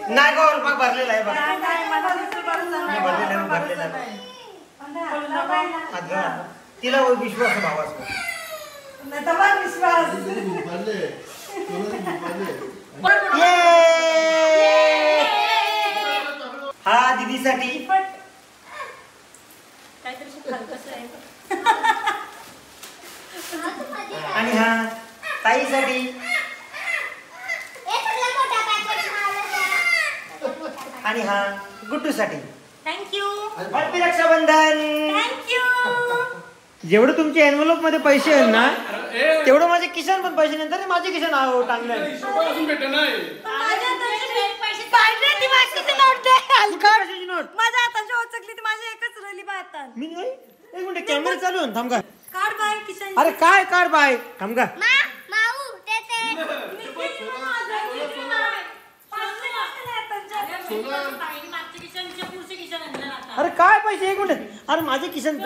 नाही गो रुपये भरलेला आहे भरलेला तिला विश्वास भावाचा हा दीदीसाठी आणि हा ताईसाठी आणि हा गुड्डूसाठी. थँक्यू. हॅपी रक्षाबंधन. थँक्यू. जेवढं तुमच्या एनव्हलप मध्ये पैसे आहेत ना तेवढं माझे किशन पण पैसे नंतर माझे किशन टांगले. माझ्या हाताची ओचकली ती माझी एकच राहिली बा हातात. मी एक मिनिट कॅमेरा चालू थांब का. काढ बाय किशन. अरे काय काढ बाय थांब का. अरे काय पैसे एक मिनिट. अरे माझे किशन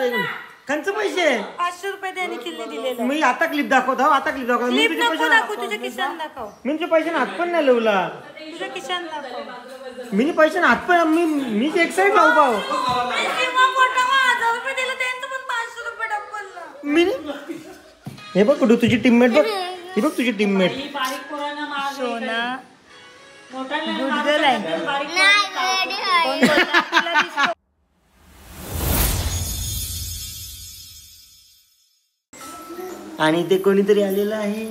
कंच पैसे 500 रुपये त्याने किल्ले दिलेले. मी आता क्लिप दाखवतो. आता क्लिप दाखव. मी तुझे पैसे दाखव. तुझे किशन दाखव. मी तुझे पैसे हात पण नाही लावला. तुझे किशन दाखव. मी पैसे हात पण मी एक साईड लावू पाव. मी हे बघ कुठे तुझी टीममेट बघ. हे बघ तुझी टीममेट सोना आणि ते कोणीतरी आलेलं आहे.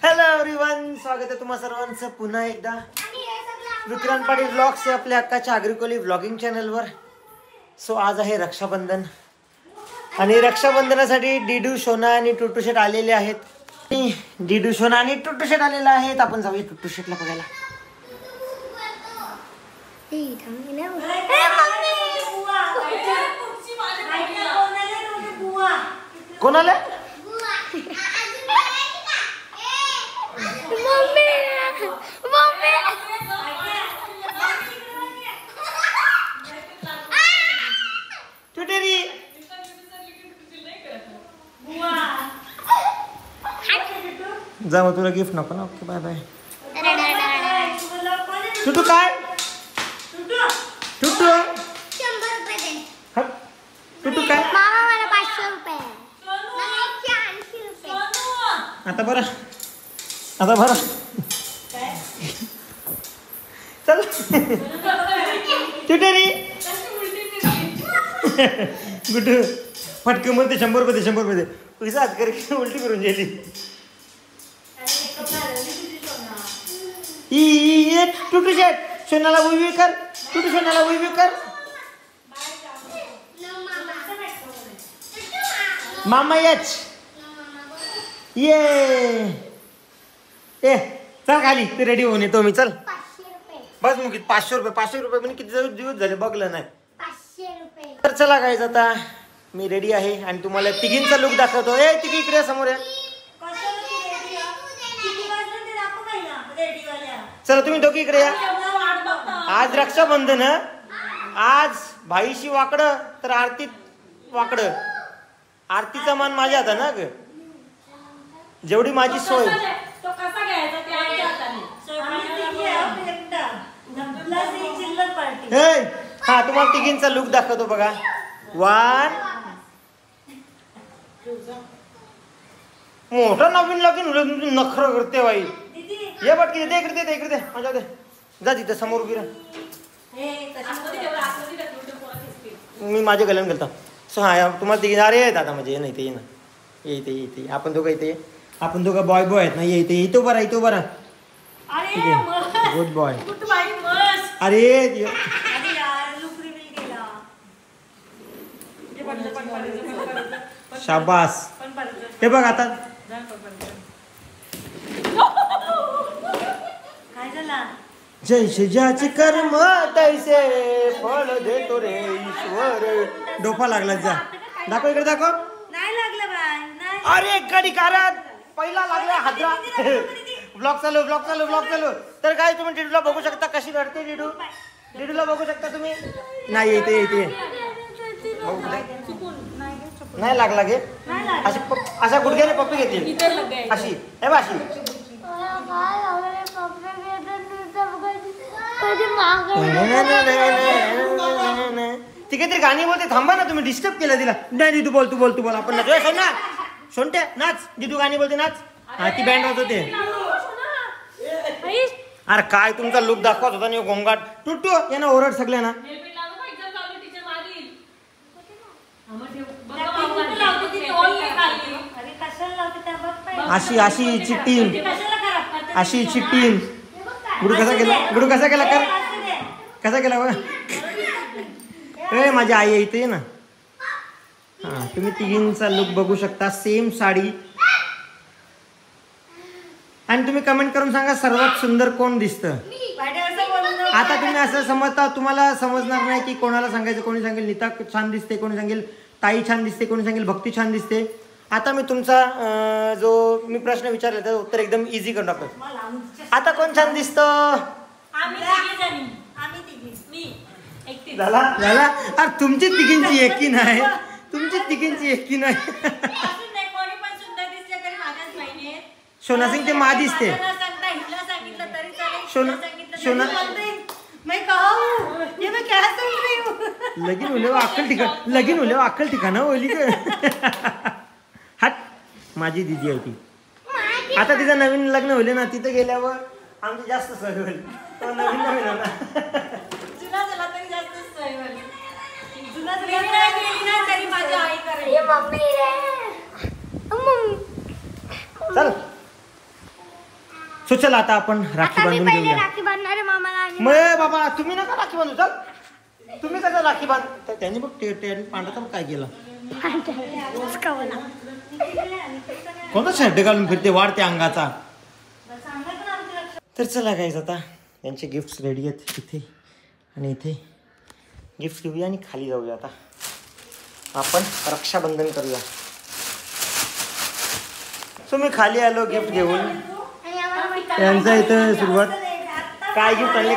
हॅलो एव्हरीवन, स्वागत आहे तुम्हा सर्वांचं पुन्हा एकदा विक्रांत पाटील ब्लॉग्स हे आपल्या हक्काच्या आग्रिकोली व्लॉगिंग चॅनलवर. सो आज आहे रक्षाबंधन आणि रक्षाबंधनासाठी डीडू सोना आणि टुटू शेट आलेले आहेत. डीडू सोना आणि टुटू शेट आलेला आहेत. आपण जाऊया टुटू शेटला बघायला. कोणाला जा मग तुला गिफ्ट नको ना. Okay bye bye. टुटू काय टुटू टुटू काय आता बरं चल टुटेरी गुड्डू फटके म्हणते 100 रुपये 100 रुपये पैसा हात कर उलटी करून गेली. टुटू शेट सोनाला उभी कर. टुटू सोनाला उभी कर. मामा यच ये ए चल खाली ते रेडी होऊन येतो मी. चल बस मग 500 रुपये 500 रुपये म्हणजे किती दिवस झाले बघलं नाही. तर चला काय आता मी रेडी आहे आणि तुम्हाला तिघींचा लुक दाखवतो. ए तिघी इकडे समोर या. चला तुम्ही दोघी इकडे या. आज रक्षाबंधन. आज भाईशी वाकडं तर आरतीत वाकडं. आरतीचा मान माझ्या हातात ना ग. जेवढी माझी सोय. हा तुम्हाला तिघींचा लुक दाखवतो बघा. 1 मोठा नवीन लगीन नखर करते बाई. ये बटकी दे इकडे दे इकडे दे माझ्या दे. जा तिथं समोर उभी राहा. मी माझ्या गलन घालतो. सो हा तुम्हाला तिघी अरे दादा म्हणजे नाही ते ना येते आपण दोघं इथे. आपण दोघं बॉय आहेत ना. येते येतो बरा येतो बरा. ठीक आहे गुड बॉय. अरे शाबास. हे बघ आता जैसे ज्याचे कर्म तैसे फळ देतो रे ईश्वर. डोफा लागला जा. दाखव इकडे दाखव. नाही लागलं बाय. अरे गडी कारत पहिला लागला हादरा. ब्लॉग चालू. तर काय तुम्ही डिडूला बघू शकता कशी रडते डिडूला बघू शकता तुम्ही. नाही येते नाही लागला घे. अशा गुडघ्याने पप्पी घेते अशी हे बा अशी. ठीक आहे तरी गाणी बोलते थांबा ना तुम्ही डिस्टर्ब केलं तिला. नाही दिदू बोल तू बोल आपण नाच ना सोनट्या नाच दिदू गाणी बोलते नाच. हा ती बँड वाजवते. अरे काय तुमचा लुक दाखवत होता नाही गोंगाट. टुट्टू यांना ओरड सगळ्या ना. अशी टीम गुडू कसा केला कर कसा केला ए माझी आई इथे ना. हा तुम्ही तिघींचा लुक बघू शकता सेम साडी. आणि तुम्ही कमेंट करून सांगा सर्वात सुंदर कोण दिसतं. आता तुम्ही असं समजता तुम्हाला समजणार नाही की कोणाला सांगायचं. कोणी सांगेल नीता छान दिसते, कोणी सांगेल ताई छान दिसते, कोणी सांगेल भक्ती छान दिसते. आता मी तुमचा जो मी प्रश्न विचारला त्याचं उत्तर एकदम इझी करून टाकतो. आता कोण छान दिसतं. झाला अरे तुमची तिघींची एकी नाही. सोना सिंग ते मा दिसते. सोना लगीन होले अक्कल ठिकाणं ओली हट माझी दिदी आहे ती. आता तिचं नवीन लग्न होले ना तिथं गेल्यावर आमची जास्त सवय होईल. नवीन चल चला आता आपण राखी बांधून घेऊया. मग बाबा तुम्ही नका राखी बांधू. चल तुम्ही कसं राखी बांध. त्यांनी बघ पांढरा काय केला. कोणता शर्ट घालून फिरते वाढते अंगाचा. तर चला गाईज आता यांचे गिफ्ट रेडी आहेत इथे आणि इथे. गिफ्ट घेऊया आणि खाली जाऊया. आता आपण रक्षाबंधन करूया. सो मी खाली आलो गिफ्ट घेऊन. यांचा इथं सुरुवात. काय गिफ्ट आणले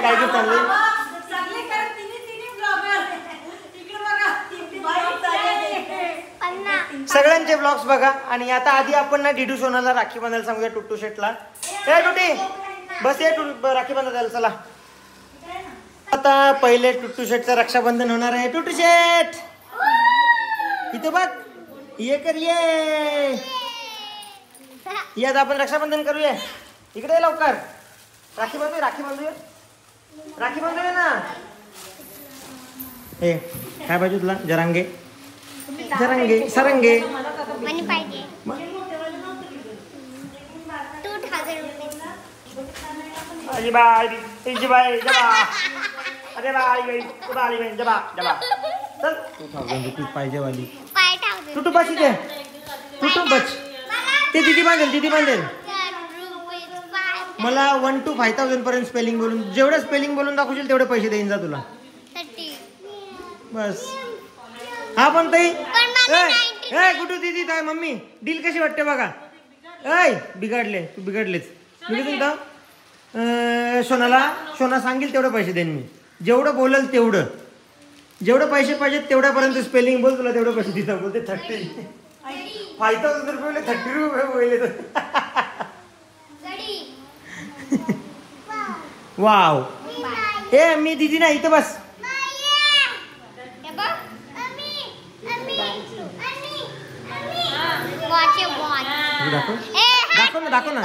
सगळ्यांचे ब्लॉग्स बघा. आणि आता आधी आपण ना डिडू सोनाला राखी बांधायला सांगूया. टुट्टू शेटला ए टुटी बस ये राखी बांधायला चला. आता पहिले टुट्टू शेटचं रक्षाबंधन होणार आहे. टुट्टू शेट इथे बघ ये कर ये आता आपण रक्षाबंधन करूया. इकडे लवकर राखी बांधूया ना. हे काय पाहिजे तुला. जरांगे सरंगे बाय अरे बाय जबा चल 2000 रुपीज पाहिजे वाली. टुटू बस इथे टुटू बच. ते दिदी बांधेल. मला 1 to 5000 पर्यंत स्पेलिंग बोलून जेवढं स्पेलिंग बोलून दाखवशील तेवढे पैसे देईन जा तुला. बस हा पण ताई गुड्डू दीदी ताई मम्मी डील कशी वाटते बघा. बिघडलेच मी सोना सांगेल तेवढे पैसे देईन मी. जेवढं बोलेल तेवढं. जेवढे पैसे पाहिजेत तेवढ्यापर्यंत स्पेलिंग बोल तुला तेवढे पैसे तिथं बोलते. 5000 रुपये 30 रुपये बोलले. वाव ए मी दिदी ना इथं बस. दाखव ना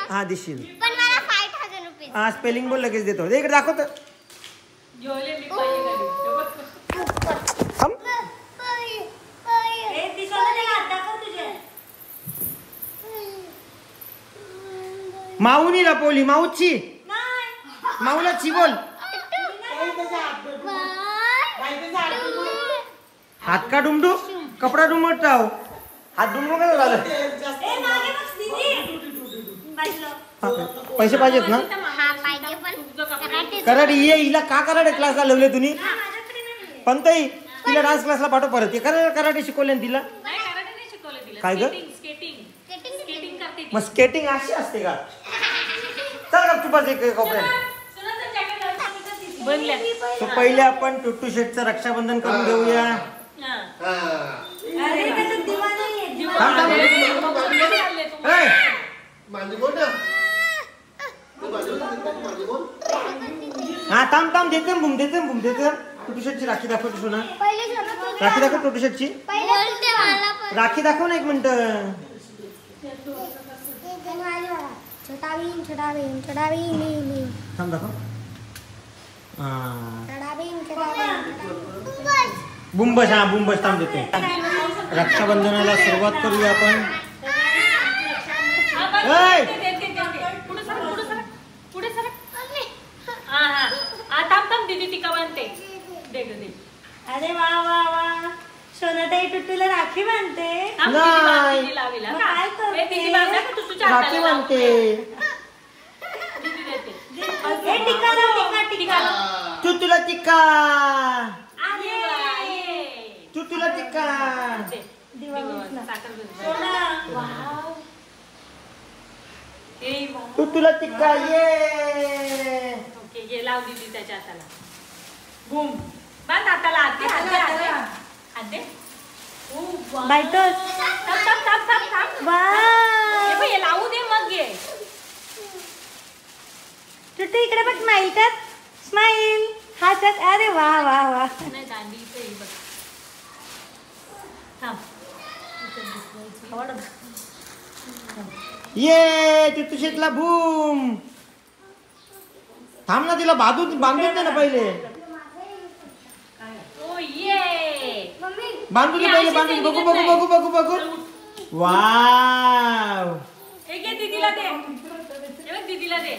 हा दिसशील. हा स्पेलिंग बोल लगेच देतो. इकडे दाखवतो. माऊनी लपवली माऊची माऊलाची बोल. हात का डुमडू कपडा डुमट राव. हात डुमडू काय झालं. पैसे पाहिजेत ना. कराटे ये हिला का कराटे क्लासला लावले तुम्ही. पण ताई तिला डान्स क्लासला पाठव परत. कराटे शिकवले ना तिला. काय ग मग स्केटिंग अशी असते का. चल गपचूप एक कोपऱ्यात. बनल्या. तो पहिले आपण टुट्टू शेटचं रक्षाबंधन करून घेऊया. अरे त्याच्यात दिवा नाहीये, दिवा. थांब, थांब. ए, हा थांब थांब देते ना, देते टुट्टू शेटची राखी दाखव तू सोना. राखी दाखव टुट्टू शेटची. राखी दाखव ना 1 मिनिट. थांब दाखव. बुंबस. हा बुंबस थांब देते. रक्षाबंधनाला सुरुवात करूया आपण. अरे वा वा वा, सोनाताई टुट्टूला राखी बांधते. नाही काय करते? राखी बांधते. ए, टिका लाव, टिका. टुट्टूला टिक्का. अरे, टुट्टूला टिक्का. दिवा दिसला. सोना, वाव. टुट्टूला टिक्का. ये ओके, ये लाव दीदी त्याच्या हाताला. बूम. बांध हाताला. हात बायतोच. वाव. हे लावू दे मग ये. टुट्टू इकडे बघ, स्माइल कर. स्माइल. हातात. अरे वा वा वा. नाही दांडी इथे बघ. थांब. ये टुट्टू शेटला बूम. थांब ना, तिला बांधून दे ना पहिले. ओ ये. बांधून दे पहिले, बांधून. बघू. वाव. एक घे दीदीला दे. हे बघ दीदीला दे.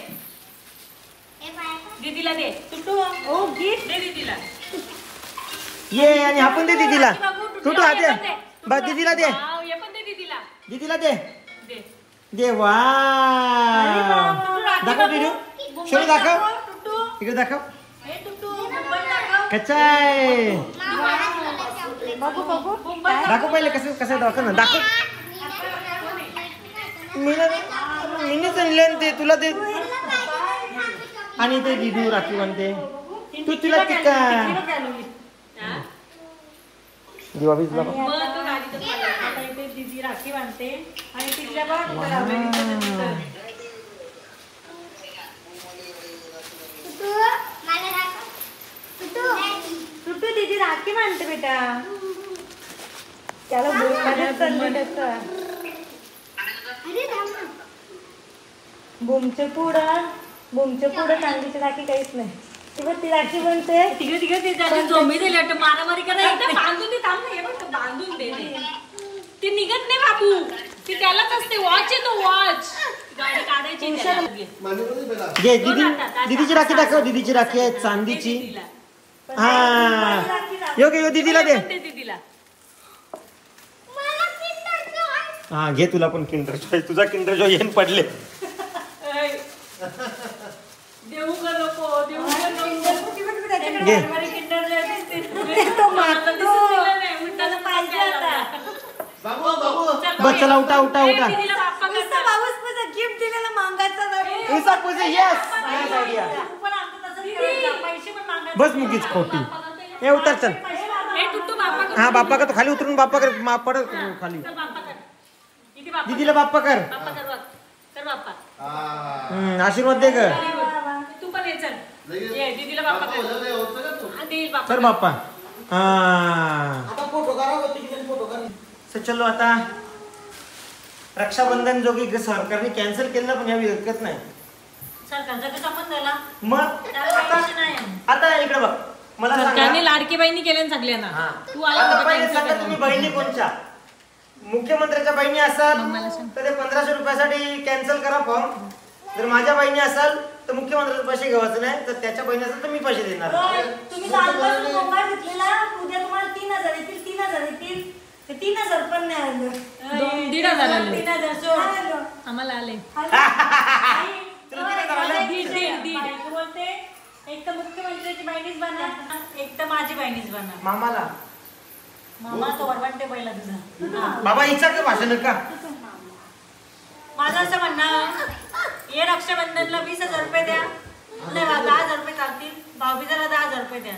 दीदीला दे. टुट्टू, ओ गिफ्ट. दे दीदीला. ये आणि आपण दे दीदीला. टुट्टू हात दे. बस दीदीला दे. वाव, हे पण दे दीदीला. दीदीला दे. दे. दे. वाव. दाखव दीदू. शोनी दाखव. टुट्टू. इकडे दाखव. हे टुट्टू, मुंबई दाखव. कच्चा आहे. बघू. दाखव पहिले कसं दाखव ना. दाखव. मीनच आणले ते तुला ते. आणि ते दीदू राखी बांधते. तू तिला टिक्का. हा? दिवा भिजला बघ. मग तो गाडीचं पाहिलं. आता इथे दीदी राखी बांधते आणि तिच्या बघ लावलेली. टुट्टू दीदी राखी बांधते बेटा. त्याला बुमच्या पुढं चांदीची राखी काहीच नाही. ती राखी बनते. तिकडे ते त्याची झोंबी दिली वाटतं. मारामारी करायला बांधून दे. थांब ना. हे बघ बांधून दे. ती निघत नाही बाबू. ती त्यालाच असते. वॉच आहे तो. वॉच गाडी काढायची त्याला. घे दीदीची राखी दाखव. दीदीची राखी आहे चांदीची. हा यो दीदीला दे. दीदीला. हा घे तुला पण किंडर जॉय. तुझा किंडर जॉय येऊन पडले. देऊ का नको. देऊ का नको. घे. तो मागतो. त्याला पाहिजे आता. बस चला उठा. दीदीला बाप्पा नुसतं बाबूस गिफ्ट दिलेलं मागायचं नाही. उसा पुसे. Yes idea. तू पण आमचं तसंच करायचं. पैसे पण मागायचे. बस मुगीच खोटी. हे उतर चल. हे टुट्टू बाप्पा कर. हा बाप्पा कर. खाली उतरून बाप्पा कर. पडत खाली. चल बाप्पा कर. इथे बाप्पा. दीदीला बाप्पा कर. बाप्पा कर बघ. कर बाप्पा. आशीर्वाद दे ग. तू पण ये चल. ये दीदीला बाप्पा कर. हा, देईल बाप्पा. कर बाप्पा. सो चलो आता रक्षाबंधन जो की सरकारने कॅन्सल केलं पण यावी हरकत नाही. सरकारचा कसा पण झाला. मग त्याला पैसे नाही. आता इकडे बघ. मला सरकारने सांगा. लाडकी बहिणी केल्या ना सगळ्यांना. हा. तू आता पहिले आला सांगा तुम्ही बहिणी कोणच्या. मुख्यमंत्र्याच्या बहिणी असाल तर ते 1500 रुपयासाठी कॅन्सल करा फॉर्म. जर माझ्या बहिणी असाल तर मुख्यमंत्र्याचे पैसे घ्यायचे नाही. तर त्याच्या बहिणी असेल तर मी पैसे देणार. तुम्ही कालपासून मोबाईल घेतलेला. उद्या तुम्हाला 3000 येतील. 3000 येतील. ते 3000 पण नाही आलं. 1,500 आले. 3000 सोड. आम्हाला आले. तुला 3000 आले? बायको बोलते एक तर मुख्यमंत्र्याची बहिणीच बनणार, एक तर माझी बहिणीच बनणार. मामाला मामा तो वरवंटे पहिला तुझा. बाबा हिचा का भाषण का. माझं असं म्हणणं हे रक्षाबंधनला 20,000 रुपये द्या. नाही 10,000 रुपये चालतील. भाऊबीजेला 10,000 रुपये द्या.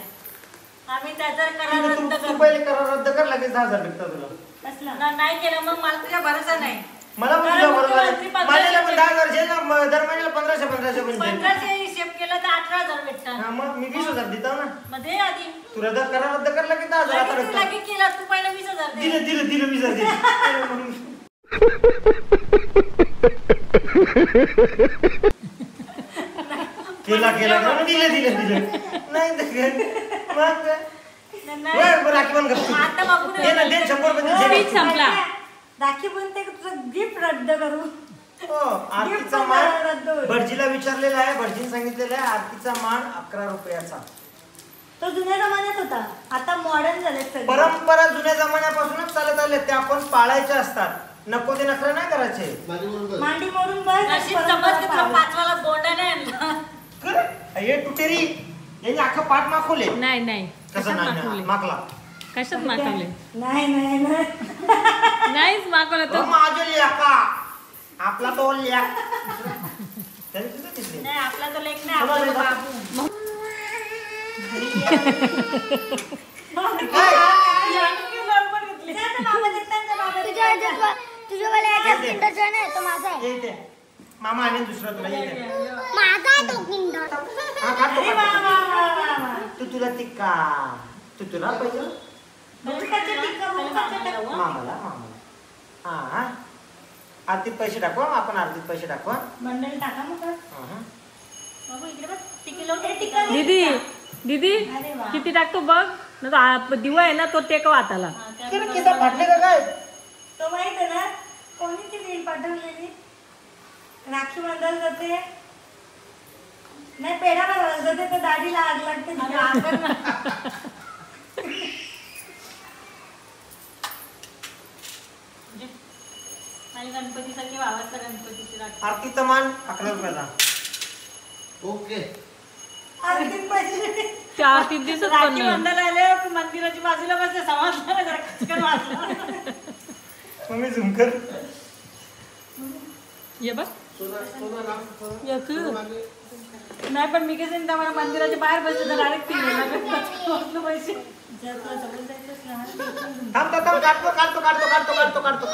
आम्ही त्याचा करार रद्द तू करू. पहिले करार रद्द कर, लगेच 10,000 भेटतात तुला. नाही केलं मग मला तुझ्या भरोसा नाही. मला पण तुझ्या बरोबर आहे. माझ्याला पण 10,000 दे ना, दर महिन्याला 1500 पण दे. 1500 हिशेब केला तर 18,000 भेटतात. हा, मग मी 20,000 देतो ना. मग दे आधी. तू करार रद्द कर, लगेच 10,000 आता लगेच भेटतात. लगेच केला तू पहिला 20,000 दे. दिलं 20,000 दे. केला म्हणून दिलं नाही मग बरं राखी बंद करतो. आता बघू दे ना, दे 100 रुपये दे. स्पीच संपला. राखी बनते का तुझं गिफ्ट रद्द करू. हो, आरतीचा मान भटजीला विचारलेला आहे. भटजीने सांगितलेलं आहे आरतीचा मान 11 रुपयाचा. तो जुन्या जमान्यात होता, आता मॉडर्न झाले सगळे. परंपरा जुन्या जमान्यापासूनच चालत आले, त्या आपण पाळायच्या असतात. नको ते नखरे नाही करायचे. मांडी मोडून बस. नशीब समज तुला 5वाला बोंडा नाही आणला. हे टुटेरी यांनी अख्खा पाठ माखवले. नाही कसं कशात नाही मागवले? मागला कशात मागवले? नाही नाहीच मागवलं तर माझे लेका आपला तो लेक नाही आपला तो लेख नाही, आपला तो बाबू. मामा आणि दुसरा तुला येते. तू तुला टिक्का तू तुला पाहिजे मामाला हा आरतीत पैसे टाकवा. आपण आरतीत पैसे टाकवा. मंडळी टाका मग. बाबू इकडे बघ. टिकलं दीदी अरे वा. किती टाकतो बघ ना. दिवा आहे ना तो टेकवा हाताला. किती फाटले का काय? तो माहित आहे ना कोणी ती रील पाठवलेली. राखी बांधायला जाते नाही, पेढा बनवायला जाते तर दाढीला आग लागते. गणपतीसारखे वावाचा गणपतीची राखी. आरतीचा मान 11 रुपयाचा. ओके. आरतीत पैसे त्या आरतीत दिसत पण राखी नाही. बांधायला आले मंदिराची बाजूला बसले. समाजला जरा खचकन वाजला. मम्मी झुमकर ये बघ नाही पण मी कसं त्या मला मंदिराच्या बाहेर बसले तर डायरेक्ट पैसे जर तुला जवळ जायचं असलं ना, थांब काढतो.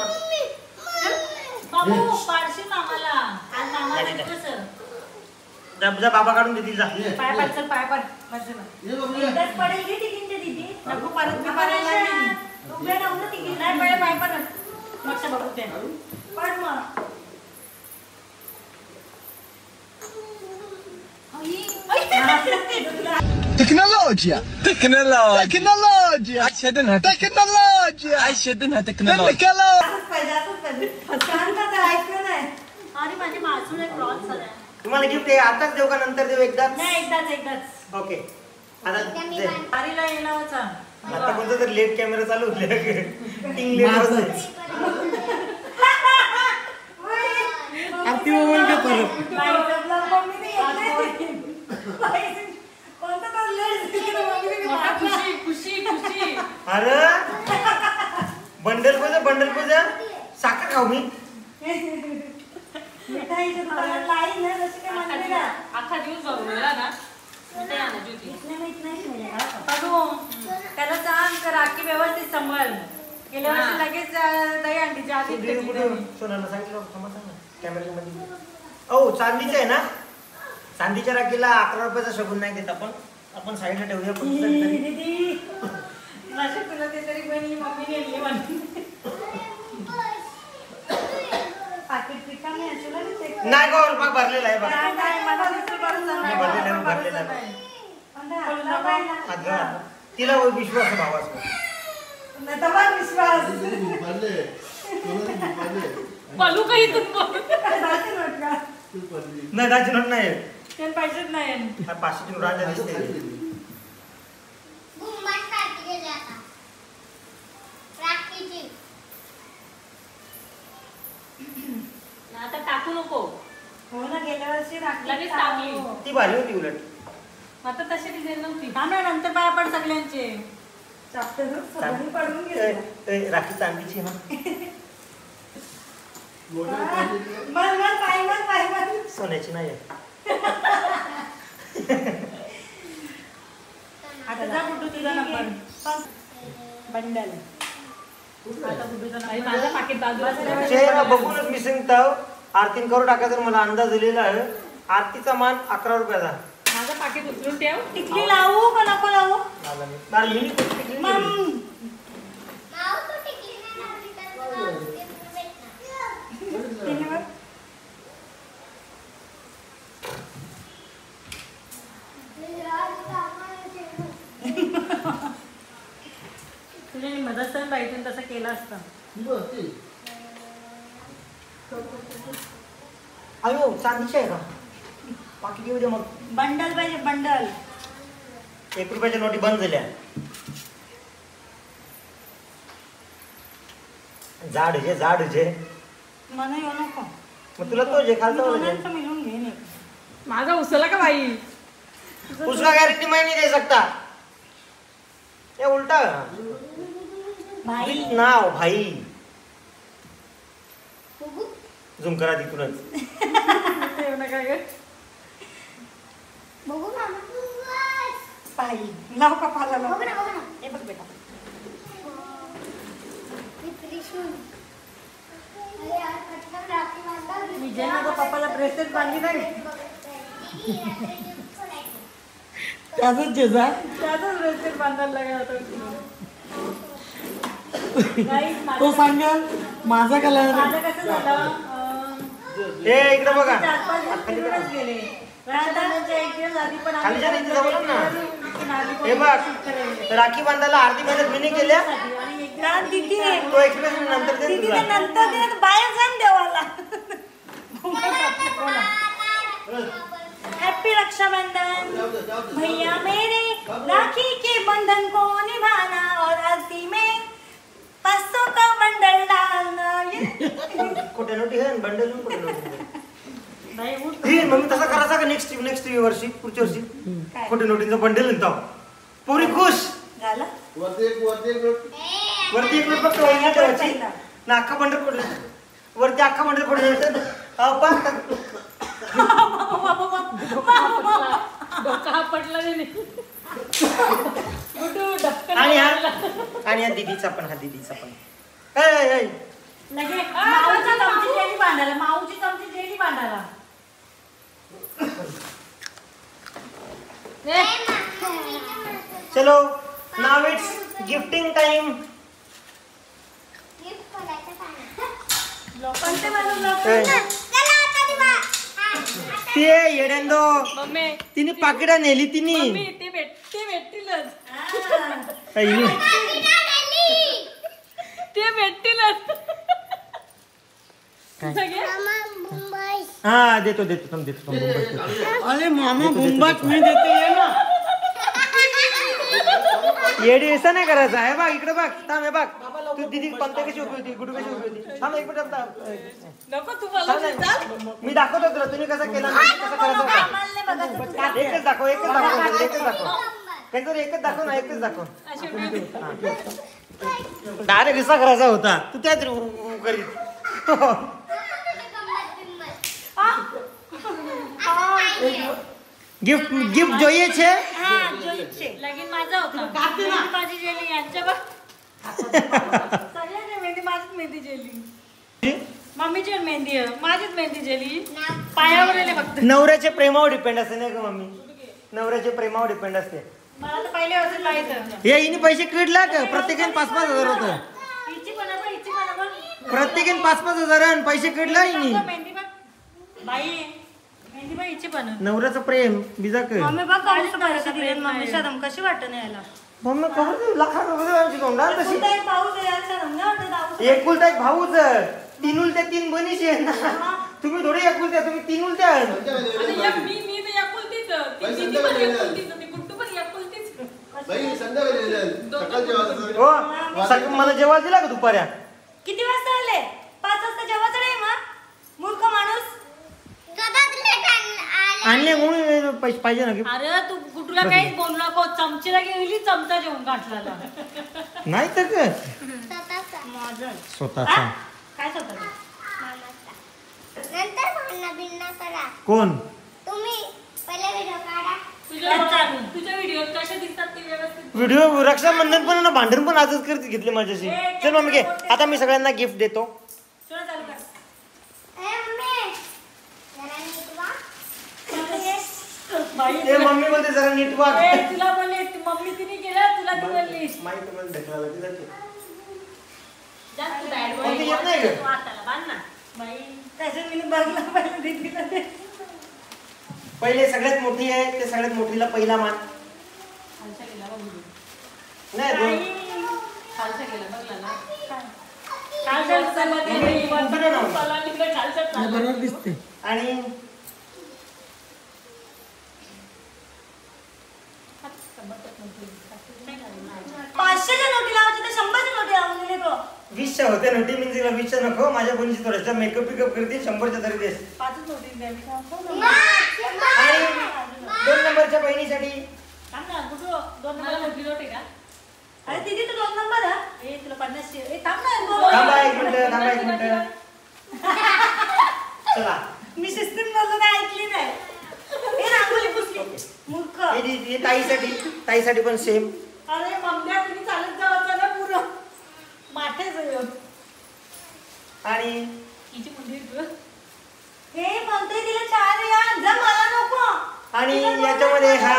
बाबू पाडशील मामाला. आज मामाला कसं जा बाबा काढून देतील जा. पाय पाड चल, पाय पाड बस ना. एकदाच पडेल की तिकीटच्या दिदी नको परत मी पडायला उभे राहून ना तिकीट नाही पडेल. पाय पड मग बघू ते पड मग. Tecnologia! Accedono tecnologia! असंच पाहिजे. शांतता ऐकलं नाही. अरे माझे मासून एक क्रॉस झाला. तुम्हाला गिफ्ट आहे आताच देऊ का नंतर देऊ? एकदाच नाही एकदाच. ओके. आता दे. वारीला येला होता. आता कोणतं तर लेट कॅमेरा चालू होते. टिंग लेट होते. आरती मोबाईल का परत खुशी अरे बंडल पूजा साखर खाऊ मी. मिठाईच्या दुकानात लाई ना जशी काय म्हणते ना. अख्खा दिवस भरवलेला ना मिठाई आणायची होती. त्याला सांग का राखी व्यवस्थित सांभाळ. गेल्या वर्षी लगेच दही अंडीची आधी सोनाला सांगितलं कॅमेऱ्यामध्ये. ओ चांदीचं आहे ना. चांदीच्या राखीला 11 रुपयाचा शगुन नाही देत आपण साईडला ठेवूया. दीदी माझ्या तुला ते तरी बहिणी मम्मीने आणली म्हणून. पाकिट रिकामी असेल ना चेक नाही गो पाक भरलेला आहे बघ. नाही मला दुसरं भरलेला आहे. तिला विश्वास आहे भावाचा. नाही तर मग विश्वास पलू काही तू दाखल नोट का नाही दाची नोट नाही. ते पैसेच नाही. 500ची नोट राजा दिसते. आता टाकू नको. हो ना गेल्या वर्षी राखी लगेच टाकली. ती भारी होती उलट. आता तशी डिझाईन नव्हती. आम्ही नंतर पाया पड सगळ्यांचे चापटे पडून गेले. राखी चांदीची हा. सोन्याची नाही आता जा कुठू तुझा नंबर बंडल. आता कुठूचा आई, नंबर माझं पाकीट बाजूला चेहरा बघूनच मी सांगतो आरतीन करू टाकायचं मला अंदाज दिलेला आहे. आरतीचा मान 11 रुपयाचा. माझं पाकीट उचलून ठेव. टिकली लावू का नको लावू? मिनी टिकली नेली. तुझ्या मदत करून बाईतून तसं केलं असतं. अयो चांदीची आहे का पाकिट येऊ दे मग. बंडल पाहिजे बंडल. 1 रुपयाच्या नोटी बंद झाल्या. जाड जे मला येऊ नको. मग तुला तो जे खालचा दोघांचं मिळून घे नाही. माझा उचलला का बाई? उसका गारंटी मैं नहीं दे सकता. ये उल्टा भाई नाव भाई झूम करा तिथूनच. भाई लाव का पाला लाव. हे बघ बेटा. विजयने पप्पाला ब्रेसलेट बांधली नाही. त्याचाच जेजा त्याचाच ब्रेसलेट बांधायला लागला होता. तो सांगेल माझा कलर. माझं कसं झालं हे इकडे बघा 4-5 दिवस गेले. रक्षाबंधनच्या 1 दिवस आधी पण खालीच्या इथे जवळ ना. हे बघ राखी बांधायला अर्धी मेहनत मी नाही केल्या. दीदी तो एक्सप्रेस नंतर दे दीदी तुला. नंतर दे बाहेर जाऊन देवाला. हैप्पी रक्षाबंधन भैया मेरे, राखी के बंधन को निभाना और आरती में 500 का बंडल डालना. खोटे नोटी है बंडल में खोटे नोटी. भाई उठ. हे मम्मी तसा करायचा का नेक्स्ट वर्षी पुढच्या वर्षी खोटे नोटींचा बंडल आणतो. पुरी खुश झालं. वरती एक नोट. वरती 1 नोट फक्त वरती ठेवायची ना. अख्खा बंडल पडलं वरती अख्खा बंडल पडलं. डोका पडला नाही. आणि हा दीदीचा पण लगे माऊची चमची जेली बांधायला. माऊची चमची जेली बांधायला. चलो नाव इट्स गिफ्टिंग टाइम. लोकांचे बनवून ते येड्यांदो मम्मी तिने पाकिटा नेली तिने. मम्मी ते भेटतीलच. ते भेटतीलच. हा देतो थांब. अरे मामा मुंबईत मी देते ये ना. येडी असं नाही करायचं. हे बघ इकडे बघ थांब. हे बघ तू दीदी पंत कशी उभी होती गुडू कशी उभी होती. थांब 1 मिनिट थांब. नको तू मला मी दाखवतो तुला तुम्ही कसं केलं कसं करायचं होतं. एकच दाखव काहीतरी एकच दाखव ना. एकच दाखव. डायरेक्ट कसा करायचा होता तू त्याच करीत. गिफ्ट જોઈએ છે. लगीन माझा होता. माझी जेली यांच्या बघ. सगळ्यांची मेहंदी माझीच मेहंदी जेली. मम्मीची मेहंदी आहे माझीच मेहंदी जेली. पायावर आले फक्त. नवऱ्याच्या प्रेमावर डिपेंड असते नाही का मम्मी. नवऱ्याच्या प्रेमावर डिपेंड असते. मला तर पहिले वर्षात माहित. हे हिने पैसे किडला का प्रत्येकाने 5-5 हजार होतं. हिची पण प्रत्येकाने 5-5 हजार पैसे किडला हिने. मेहंदी बघ बाई. मेहंदी बघ हिची पण. नवऱ्याचं प्रेम बिजा काय. मम्मी बघ कसं पैसे दिले. मम्मी शरम कशी वाटत नाही याला. मम्मी खबर लाखात रुपये तोंडाल तशी. एकुलता एक भाऊ आहे याला शरम नाही वाटत आहो. एकुलता एक भाऊच. 3 उलट्या 3 बनीचे ना. तुम्ही थोडे एकुलत्या तुम्ही 3 उलट्या. मी तर एकुलतीच. ती दीदी पण एकुलतीच. ती गुड्डू पण एकुलतीच. बाई संध्याकाळी सकाळच्या हो मला जेवायला दिला का दुपाऱ्या. किती वाजता आले? 5 वाजता जेवायचं नाही मग. मूर्ख माणूस. आणले म्हणून पैसे पाहिजे ना. अरे तू गुड्डूला काहीच बोलू नको. चमचीला गेली चमचा जेवून गाठला. नाही तर काय माझं स्वतःचा. काय स्वतः कोण? तुझ्या व्हिडिओत कशा दिसतात ते व्यवस्थित. व्हिडिओ रक्षाबंधन पण ना भांडण पण आजच करते घेतले माझ्याशी. चल मम्मी घे आता मी सगळ्यांना गिफ्ट देतो. सोडा चालू कर. ते मम्मी बोलते जरा नीट वाग. तुला बोलले मम्मी तिने केलं तुला ती बोलली माहिती मला ढकलायला लागली जाते. जास्त बॅड मम्मी येत नाही का? हाताला बांध ना बाई त्याच्यात मी बघला पाहिजे दीदीला ते. पहिले सगळ्यात मोठी आहे ते सगळ्यात मोठीला पहिला मान. खालच्या गेला बघ नाही दोन. खालच्या गेला बघला ना बरोबर दिसते. आणि पाचशेच्या नोटी लावायची तर 100च्या नोटी लावून दिले तो. 20च्या होते नोटी म्हणजे 20च्या नको. माझ्या बहिणीची थोड्याशा मेकअप पिकअप करते 100च्या तरी देस. 5च नोटी द्या मी सांगतो. आणि 2 नंबरच्या बहिणीसाठी थांब ना कुठं 2 मला नंबर. मोठी नोट आहे का? अरे दीदी तू 2 नंबर हा. ए तुला 50 ए थांब ना. थांबा एक मिनिट. चला मी सिस्टम बोललो नाही ऐकली नाही. ए रांगोळी पुसली मूर्ख. हे ताईसाठी पण सेम. अरे मम्म्या तुम्ही चालत जावाचं ना पुरं माठेच आहे. आणि हिची मुंडी आहे गं. हे म्हणतोय तिला 4 या जा मला नको. आणि याच्यामध्ये हा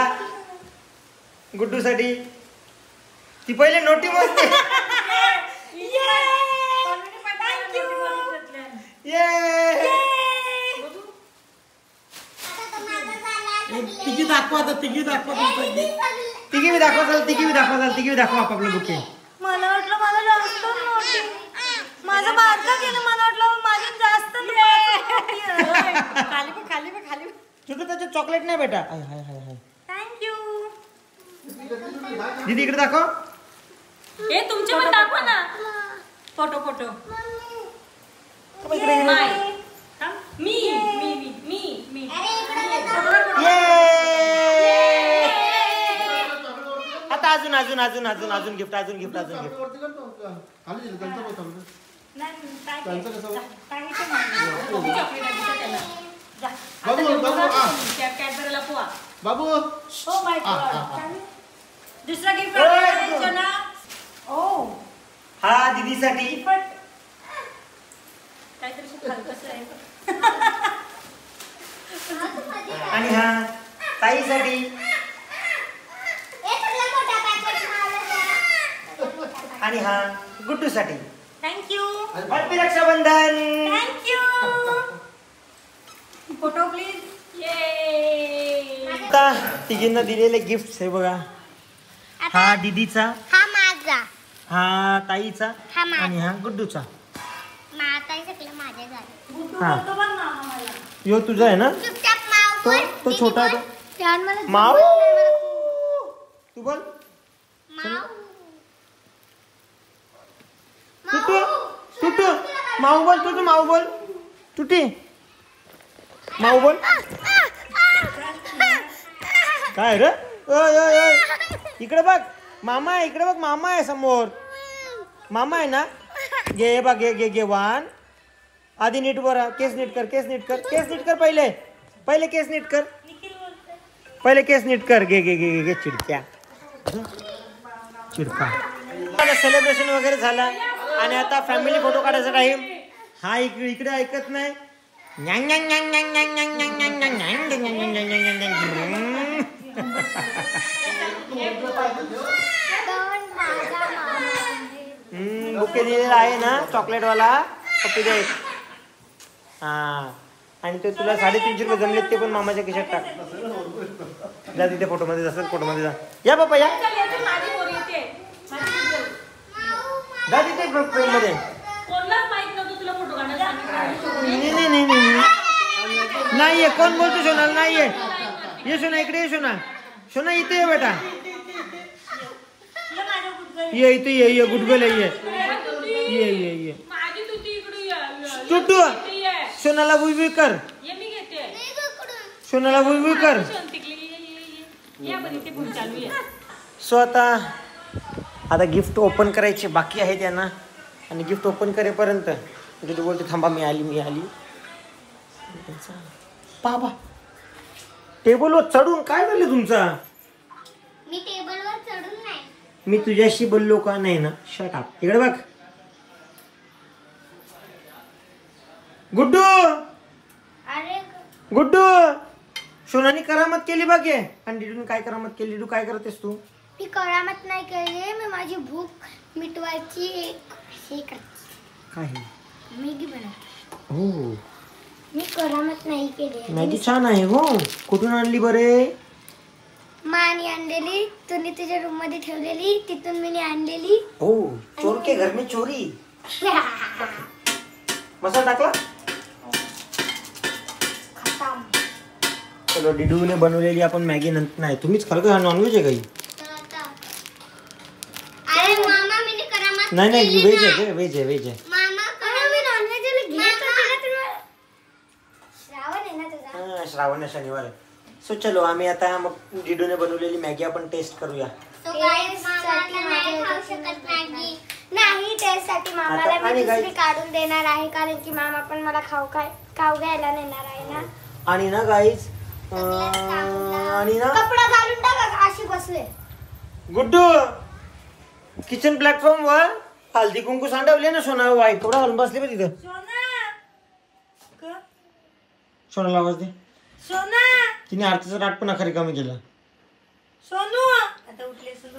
गुड्डूसाठी ती पहिले नोटी मोजते. तिघी दाखवा आता, तिघी दाखवा. तिघी बी दाखवा आपापलं बुके. मला वाटलं मला जास्त नोटी. माझं बारका केलं मला वाटलं माझ्या जास्त खाली तुझं त्याच्यात चॉकलेट नाही बेटा. हाय हाय हाय हाय. थँक्यू. दीदी इकडे दाखव. हे तुमचे पण दाखवा ना फोटो माय मी आता अजून गिफ्ट. वरती करतो. खाली दिलं त्यांचा पण चालू. त्यांचं कसं होतं? कॅडबरीला पोहा. बाबू ओ माय गॉड. दुसरा गिफ्ट ओय, चना. ओ हा दीदीसाठी. पण काहीतरी खूप हलकंसं आहे. आणि हा ताईसाठी. आणि हा गुड्डूसाठी. Thank you. Happy Rakshabandhan. Thank you. Photo please. आता तिघींना दिलेले गिफ्ट हे बघा. हा दीदीचा, हा माझा, हा ताईचा हा माझा. आणि हा गुड्डूचा. माता सगळं माझ्या घरी. गुड्डू हा. बोलतो बघ मामा मला. यो तुझा आहे ना. चुपचाप माव तो- बोल. तो दीदी छोटा बोल. आहे त्यावर मला माव. जमत नाही मला. तू बोल. माव. तुटू तुटू माऊ बोल. तुझं माऊ बोल. तुटी माऊ बोल. काय रे? ओय ओय ओय इकडे बघ. मामा आहे इकडे बघ. मामा आहे समोर. मामा आहे ना. घे हे बघ. घे 1. आधी नीट बरं. केस नीट कर. पहिले केस नीट कर. पहिले केस नीट कर. घे चिडक्या. चिडका. सेलिब्रेशन वगैरे झाला आणि आता फॅमिली फोटो काढायचा टाइम. हा इकडे ऐकत नाही. बुके दिलेला आहे ना चॉकलेटवाला. पप्पी दे. हा आणि ते तुला 350 रुपये जमलेत ते पण मामाच्या खिशात टाक. जा तिथे फोटोमध्ये जा. या बाप्पा या. माझी पोरी येते. जा तिथे फ्रेम मध्ये. कोणालाच माहित नव्हतं तुला फोटो काढायला सांगितलं. नाहीये. कोण बोलतो सोनाल? नाहीये. ये सोना इकडे. ये सोना इथे ये बेटा. ये इथे ये. गुडगल ये. माझी तुझी इकडे ये. टुटू सोनाला बुई कर. ये मी घेते. सोनाला बुई कर. या बरं इथे फोन चालू आहे. सो आता गिफ्ट ओपन करायचे बाकी आहे त्यांना. आणि गिफ्ट ओपन करेपर्यंत तिथे बोलते थांबा मी आली. बाबा टेबलवर चढून काय झालं तुमचा? मी टेबलवर चढून नाही. मी तुझ्याशी बोललो का नाही ना? Shut up. इकडे बघ गुड्डू. अरे गुड्डू सोनानी करामत केली बघ हे. आणि डिडून काय करामत केली? डिडू काय करतेस तू? मी करामत नाही केली. मी माझी भूक मिटवायची एक हे करते. काय मॅगी बनवते. हो मी करामत नाही केली. मॅगी छान आहे. हो कुठून आणली बरे? मानी आणलेली. तुम्ही तुझ्या रूम मध्ये ठेवलेली. तिथून मी आणलेली. हो चोर के घर में चोरी. मसाला टाकला. खतम. चलो डिडूने बनवलेली आपण मॅगी नंतर नाही. तुम्हीच खाल का? नॉनव्हेज आहे काही? अरे मामा मी करामत नाही नाही केली व्हेज ना. आहे. व्हेज आहे. व्हेज आहे. मामा मी नॉनव्हेज घेत होते ना. श्रावण आहे ना तुझा. श्रावण आहे, शनिवार आहे. सो चलो आम्ही आता मग डिडूने बनवलेली मॅगी आपण टेस्ट करूया. तो गाईस साठी नाही खाऊ शकत मॅगी. नाही टेस्टसाठी मामाला आता- मी आणि दुसरी guys- काढून देणार आहे कारण की मामा पण मला खाऊ घ्यायला नेणार आहे ना. आणि ना गाईज आणि ना कपडा घालून टाका अशी बसले. गुड्डू किचन प्लॅटफॉर्म वर हल्दी कुंकू सांडवले ना सोना. वाईट कपडा घालून बसले बघ तिथं. सोनाला आवाज दे. सोना तिने आरतीचा राटपणा खरी कमी केला. सोनू आता उठले सुरू.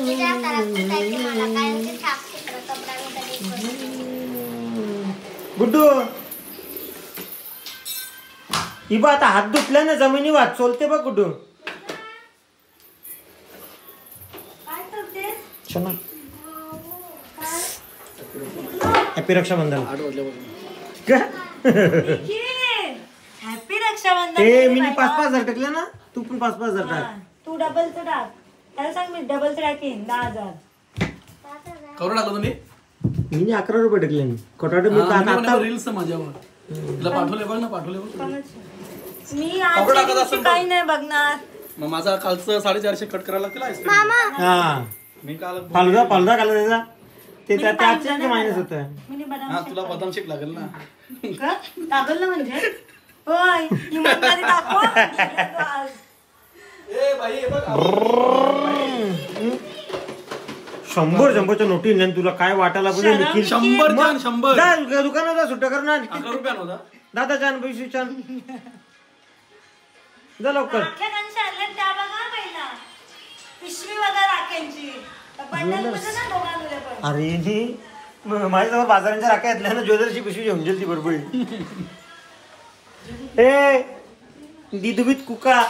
मी त्या घरात जायचे मला काय म्हणजे साफ सुथरं कपडा मी कधी गुड्डू ही बा आता हात धुतल्या ना जमिनी वाट चोलते बघ गुड्डू. काय करते? सोना हॅपी रक्षाबंधन. हॅपी रक्षाबंधन. ए मी 5,000 टाकले ना. तू पण 5,000 टाक. तू डबलचं टाक. त्याला सांग मी डबलचं टाकीन 10,000. करू टाकलं तुम्ही मी 11 रुपये टाकले. खोटाटे मी आता रील्स माझ्यावर तुला पाठवले बघ ना. पाठवले बघ. मी कपडा टाकत आज असेल काही नाही बघणार. मग माझा कालचं 450 कट करायला लागतील आईस्क्रीम. हा मी काल फालुदा फालुदा घाला त्याचा. ते त्याचे मायनस होत. मी बदाम हा तुला बदाम शेक लागेल ना. का? दाबल ना म्हणजे होय इमानदारी दाखव. ए बाई हे बघ 100 नोटी नाही तुला काय वाटायला पाहिजे निखिल. 100 छान 100 जा दुकानात जा सुट्टा करणार. 11 रुपया नव्हता. दादा छान पैसे छान जा लवकर. राख्या कशा आणल्यात त्या बघा पहिला. पिशवी बघा राख्यांची. बंडल मध्ये ना दोघांमध्ये पण. अरे जी माझ्याजवळ बाजारांच्या राख्या घेतल्या ना. ज्वेलरची पिशवी घेऊन गेली ती बरोबर. ए दिदुबीत कुका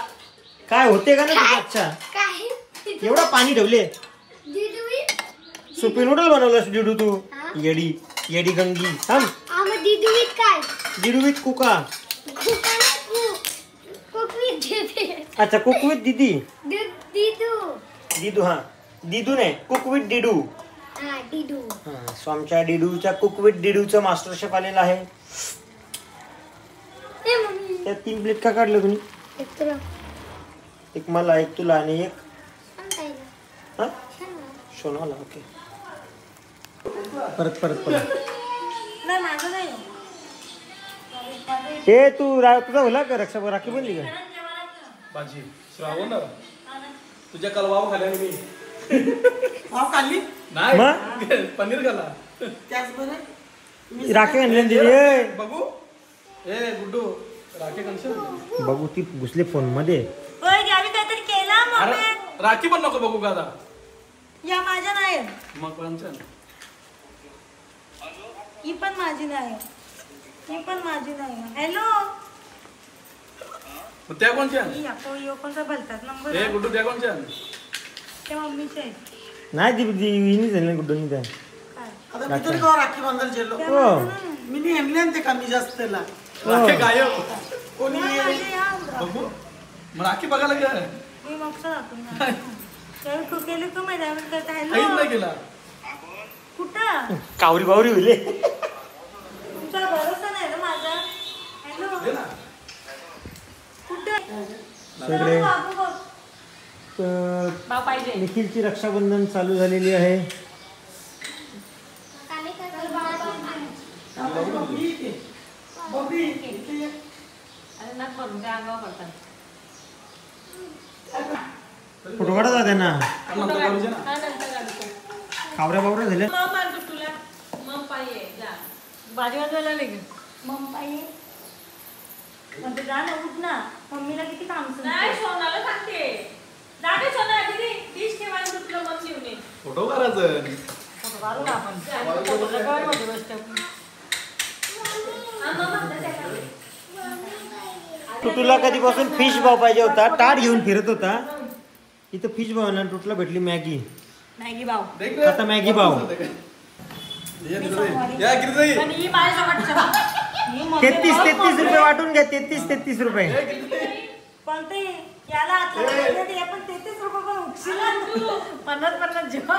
काय होते का ना तुझ्या? अच्छा काय एवढा पाणी ठेवले. दीदू सुपी नूडल बनवलं डिडू तू. येडी येडी गंगी थांब. आम्ही दीदू काय दिदुबीत कुका. अच्छा कुक विथ दीदी. दीदू दिदू हा दिदू नाही कुक विथ डिडू. हा दीदू. हा सो आमच्या डिडूच्या कुक विथ डिडूचं मास्टर शेफ आलेलं आहे. ए मम्मी त्यात 3 प्लेट का काढलं तुम्ही? एकत्र एक मला एक तुला आणि एक सांगायला हा सोनाला. ओके परत परत परत. नाही माझं नाही. हे तू तुझा होला का रक्षा राखी बनली का? भाजी श्रावण ना तुझ्या काल वाव खाल्या मी. पाव खाल्ली नाही पनीर खाला. त्याच बरं राखी आणली ना दिदी. ए, बघू ए गुड्डू राखी कणशी बघू ती घुसले फोन मध्ये. होय गावी काहीतरी केला अरे मम्मी. राखी पण नको बघू का आता. या माझ्या नाही. मग कोणच्या ही पण माझी नाही. ही पण माझी नाही. हॅलो मग त्या कोणच्या यो कोणता भलतात नंबर. ए गुड्डू त्या कोणच्या ते मम्मीचे आहेत. नाही दिदी झाली गुड्डूनी त्या. काय? आता मी तरी का राखी बांधायला गेलो. हो मी नेमले ना ते कमी जास्त त्याला. राखी गायब. कोणी माझी या. बघू मग राखी बघायला गेला मी मगचं दाखवून ना. तर तू केली तू माहिती आहे करता. काहीच हॅलो नाही केला. कुठं? कावरी बावरी होईल. तुमचा भरोसा नाही ना माझा. हॅलो दे ना. कुठं? सगळे बाबू बघ. भाव पाहिजे. निखिलची रक्षाबंधन चालू झालेली आहे. अरे नाक भरून त्या अंगावर पडतात. फोटो काढा जाते ना हा, नंतर काढतो. कावऱ्या बावऱ्या झाल्या. मग मारतो तुला. मग पाहिजे जा. भाजी वाजवायला लागली. मम्मा ये म्हणजे जा ना उठ ना मम्मीला किती काम नाही सोनाला सांगते. जाते सोना दीदी डिश ठेवायला तुला मग घेऊन ये. फोटो काढायचं. फोटो काढू ना आपण. फोटोला काय मध्ये बसते आपण. हा, मग तुला कधीपासून फिश भाव पाहिजे होता ताट घेऊन फिरत होता इथं फिश भाव ना तुला भेटली मॅगी मॅगी भाव आता मॅगी भाव या गिरजाई. पण ही माझ्यासोबत 33 रुपये वाटून घ्या 33 रुपये पण ते याला आता पण 33 रुपये पण उठशील 50 जेव्हा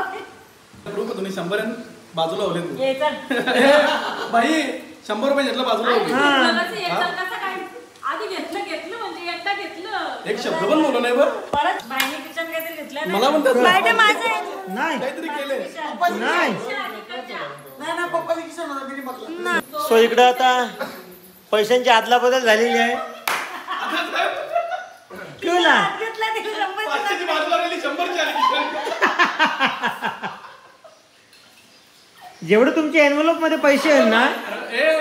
तुम्ही 100 बाजूला होले तू. ये चल. बाई 100 रुपये घेतलं बाजूला होले. आधी घेतलं म्हणजे एकदा घेतलं. एक शब्द पण बोललो नाही बरं. परत बाईने किचन काहीतरी घेतलं मला म्हणतात बायडे माझं आहे. नाही काहीतरी केले. नाही नाही ना पप्पाची किशन होता तिने बघला. सो इकडं आता पैशांची आदला बदल झालेली आहे केला घेतला ते 100 500ची बाजूला राहिली 100ची आली. जेवढं तुमच्या एनव्हलप मध्ये पैसे आहेत ना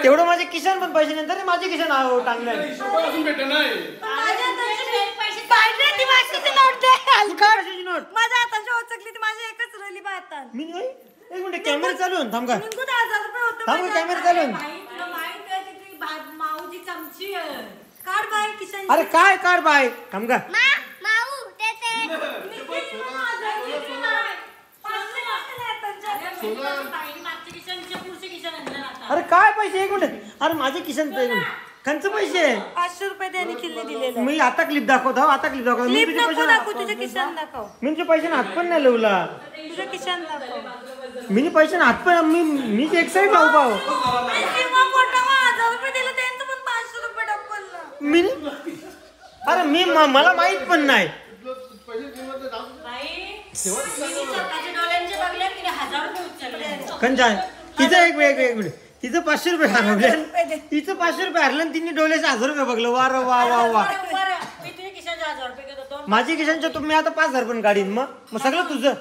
तेवढं माझे किशन पण पैसे नंतर माझे किशन टांगले अजून भेटे नाही. माझ्या हाताची ओचकली ती माझी एकच राहिली बा हातात. मी नाही एक मिनिट कॅमेरा चालून थांब का निघून 1000 रुपये होते थांब माझ्या कॅमेरा हातात. चालून तुला माहित आहे की ती माऊची चमची आहे. काढ बाय किशन अरे काय काढ बाय थांब का माऊ ते अरे काय पैसे एक मिनिट अरे माझे किशन कंच पैसे 500 रुपये त्यांनी किल्ले दिलेले. मी आता क्लिप दाखवतो आता क्लिप दाखवतो मी क्लिप तुझे नको पैसे दाखवू तुझे किशन दाखव मी तुझे पैसे हात पण नाही लावला तुझे किशन दाखव. मी पैसे हात पण मी एक साईड लावू पाव किंवा पोटावर 1000 रुपये दिले त्यांचं पण 500 रुपये डब्बलला. मी अरे मी मला माहित पण नाही कंचा तिचं एक मिनिट तिचं 500 रुपये हरवले तिचं 500 रुपये हरलं आणि तिने डोल्याचे 1000 रुपये बघलं वा वा वा वा मी तुझ्या खिशाचे 1000 रुपये घेत होतो. माझी किशनच्या तुम्ही आता 5000 पण काढीन मग सगळं तुझं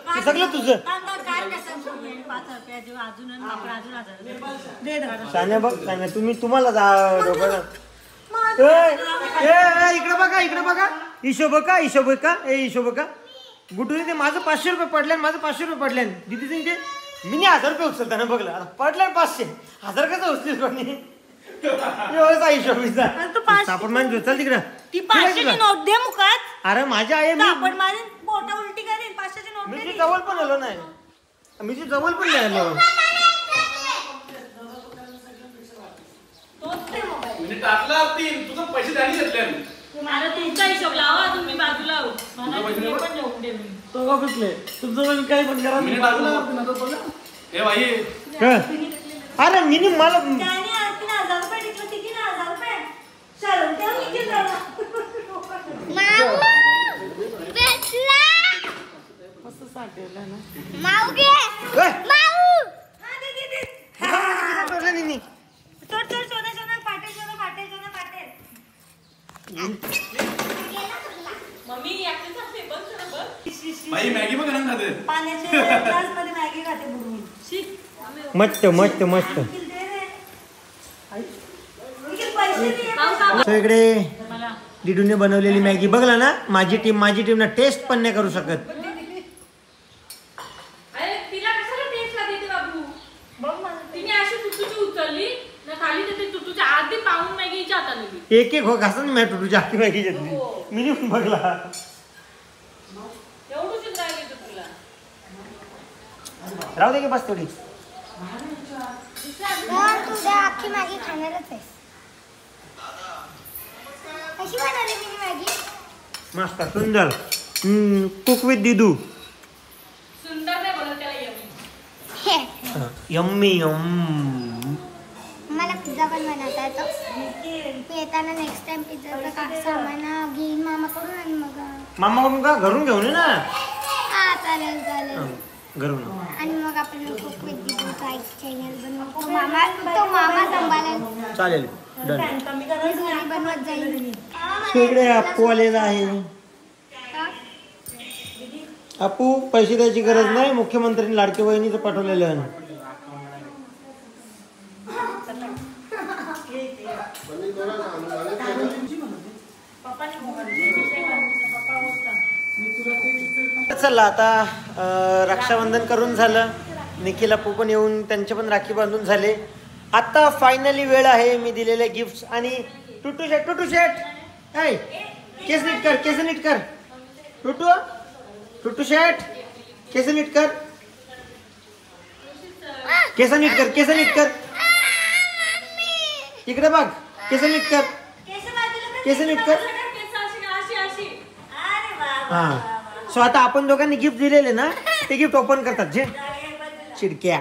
शान्या बघ शान्या तुम्हाला जा इकडे बघा हिशोब का गुटुरी ते माझं 500 रुपये पडले माझं 500 रुपये पडले दिदी ते मी 1000 रुपये उचलताना बघलं पडले 500 1000 कसं उचलीस पण हिशोब आपण मान चल तिकडं ती 500 ची नोट दे मुखात. अरे माझ्या आई आपण माझी पोटा उलटी करेन 500 ची नोट मी दे. ती जवळ पण आलो नाही मी ती जवळ पण नाही आलो म्हणजे टाकला 3 तुझं पैसे त्यांनी घेतले. अरे तुमचा हिशोब लावा तुम्ही बाजूला हो. मला हे पण घेऊन दे मी. तो का कुठले तुमचं पण काही पण करा. मिनिट टाकला ए भाई अरे मिनी मला त्याने आणखीन 1000 रुपये घेतलं ती 1000 रुपये चल त्या निघून जाऊ. माऊ बेसला मस्त साठवलं ना. माऊ घे माऊ हा दे चोट सोना फाटेल मम्मी याकडे जाते बघ जरा बघ. भाई मॅगी पण घरात खाते. पाण्याच्या ग्लास मध्ये मॅगी खाते बुडवून. मस्त दे रे. इकडे पैसे दे. सो इकडे डिडूने बनवलेली मॅगी बघला ना माझी टीम ना टेस्ट पण नाही करू शकत अरे तिला कशाला टेस्ट का देते बाबू. बघ मला तिने अशी तुटूची उचलली ना खाली तर तुटूच्या आधी पाहून मॅगी हिच्या हाताने गेली. एक हो घासून मी तुझ्या हाती मॅगी घेतली मी पण बघला एवढं सुद्धा राहिली तुला. राहू दे की बस थोडी तुझ्या अख्खी मॅगी खाणारच आहेस. कशी बनवली मी मॅगी? मस्त सुंदर कुक विथ दिदू सुंदर नाही बोलत त्याला यम्मी. यम्मी मला पिझ्झा पण बनवता येतो. मी येताना नेक्स्ट टाइम पिझ्झाचं काय सामान घेईन मामाकडून आणि मग मामा का घरून घेऊन ये ना हा चालेल घरून आणि मग आपण कुक विथ दिदूचा एक चॅनल बनवू. तो मामा चालेल डन. फॅन कमी करायचं घरी बनवत जाईल. इकडे अप्पू आलेला आहे. अप्पू पैसे द्यायची गरज नाही, मुख्यमंत्र्यांनी लाडकी बहिणीचं पाठवलेलं आहे. चला आता रक्षाबंधन करून झालं. निखिल अप्पू पण येऊन त्यांचे पण राखी बांधून झाले. आता फायनली वेळ आहे मी दिलेले गिफ्ट. आणि टुटू शेट ऐ केस नीट कर टुटू शेट केस नीट कर इकडे बघ. केस नीट कर हा. सो आता आपण दोघांनी गिफ्ट दिलेले ना ते गिफ्ट ओपन करतात जे चिडक्या.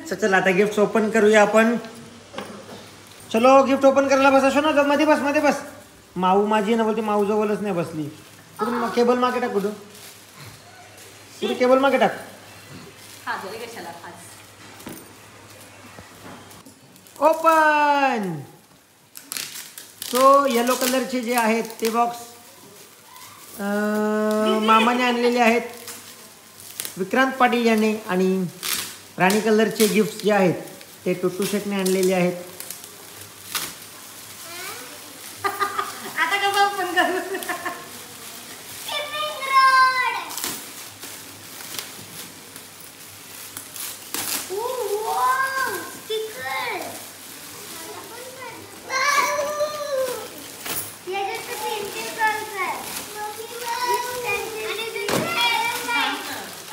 चला आता गिफ्ट ओपन करूया आपण. चलो गिफ्ट ओपन करायला बसा. शोना मध्ये बस. माऊ माझी ना बोलते, माऊ जवळच नाही बसली. कुठून केबल मागे टाक. कुठे केबल मागे टाक. ओपन. सो येलो कलरचे जे आहेत ते बॉक्स मामाने आणलेले आहेत, विक्रांत पाटील यांनी. आणि राणी कलरचे गिफ्ट जे आहेत ते टुटू शेटने आणलेले आहेत. आता कसं ओपन करू?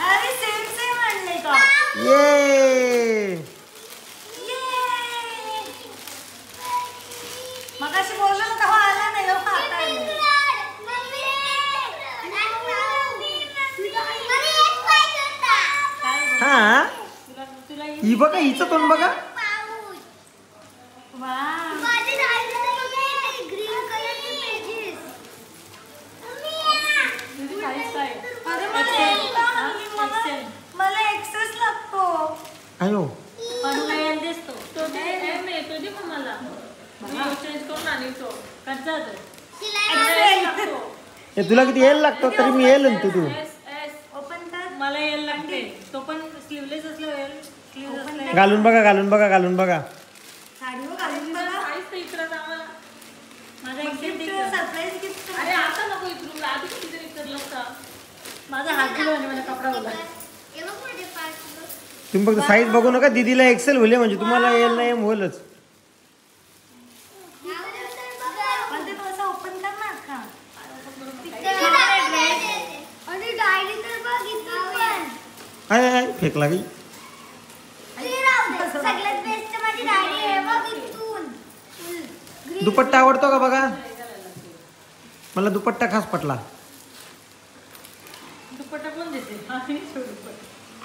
अरे सेम आणले का? ये मगाशी बोललो ना तेव्हा आला नाही. आता आलं. हा तुला ही बघा, हिचं तोंड बघा. मला एक्सेस लागतो. अयो हे तुला किती येल लागतो तरी मी येल तू ओपन कर. मला यायला लागते. तो पण स्लीवलेस असलो घालून बघा साडीवर घालून बघा. माझा सरप्राईज गिफ्ट. अरे आता नको इकडून, आधी कितीतरी करलं असतं. माझा हात दिला आणि मला कपडा बोला. तुम्ही फक्त साईज बघू नका. दीदीला एक्सेल होईल म्हणजे तुम्हाला येल नाही एम होलच. पण ते थोडंसं ओपन कर ना. का हाय फेकला की सगळ्यात बेस्ट माझी डायरी आहे बघ इथून. दुपट्टा आवडतो का बघा. मला दुपट्टा खास पटला. दुपट्टा कोण देते?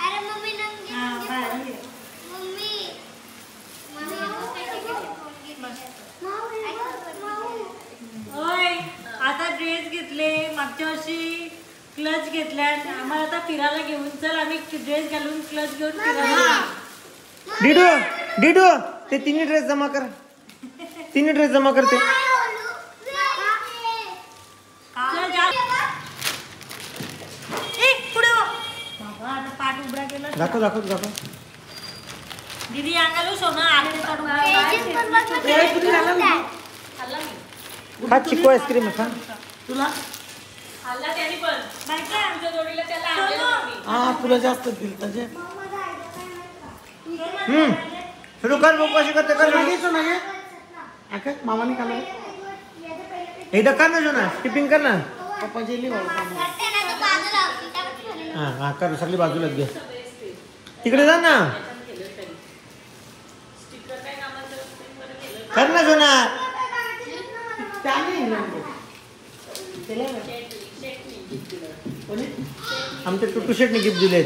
अरे मम्मी होय, आता ड्रेस घेतले. मागच्या वर्षी क्लच घेतल्या. आम्हाला आता फिरायला घेऊन चल. आम्ही ड्रेस घालून क्लच घेऊन फिरायला. डिडो ते तिन्ही ड्रेस जमा कर. करते. पुढे बाबा आता पाठ उघडा केला. दाखव दीदी अंगालो सोना आले काढून. हा चिकू आईस्क्रीम खा. तुला खाल्ला त्याने पण. बायका तुमच्या जोडीला त्याला आणलेलं मी. हा तुला जास्त दिल त्याचे सुरू कर. मग कशी करते कर. घ्यायचं ना हे काय मामाने खाल्लं एकदा कर ना जोना. स्किपिंग कर ना. पप्पा जेली हा कर. सगळी बाजूलाच घे. तिकडे जा ना. कर ना जोना. आमच्या टुटू शेटने गिफ्ट दिलेत.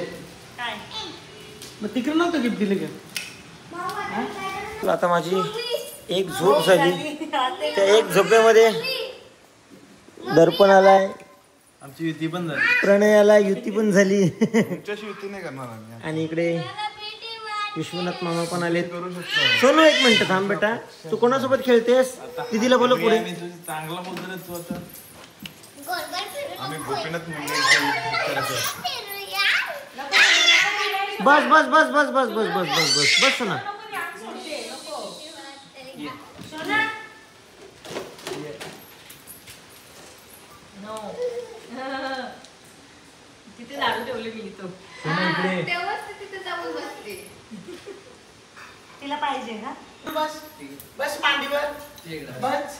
काय मग तिकडे नव्हतं गिफ्ट दिले का. आता माझी एक झोप झाली. त्या एक झोपेमध्ये दर्पण आलाय, आमची युती पण झाली. प्रणय आलाय, युती पण झाली. तुमच्याशी युती नाही करणार आम्ही. आणि इकडे विश्वनाथ मामा पण आले. सोनू एक मिनिट थांब बेटा. तू कोणासोबत खेळतेस? दीदीला बोलव पुढे. चांगला बोलतो तू आता. गोल गोल फिरून आम्ही गोपीनाथ मुंडे बस बस बस बस बस बस बस बस बस बस ना. तिथे दारू ठेवले मी इथं. तिला पाहिजे का? बस बस मांडीवर बस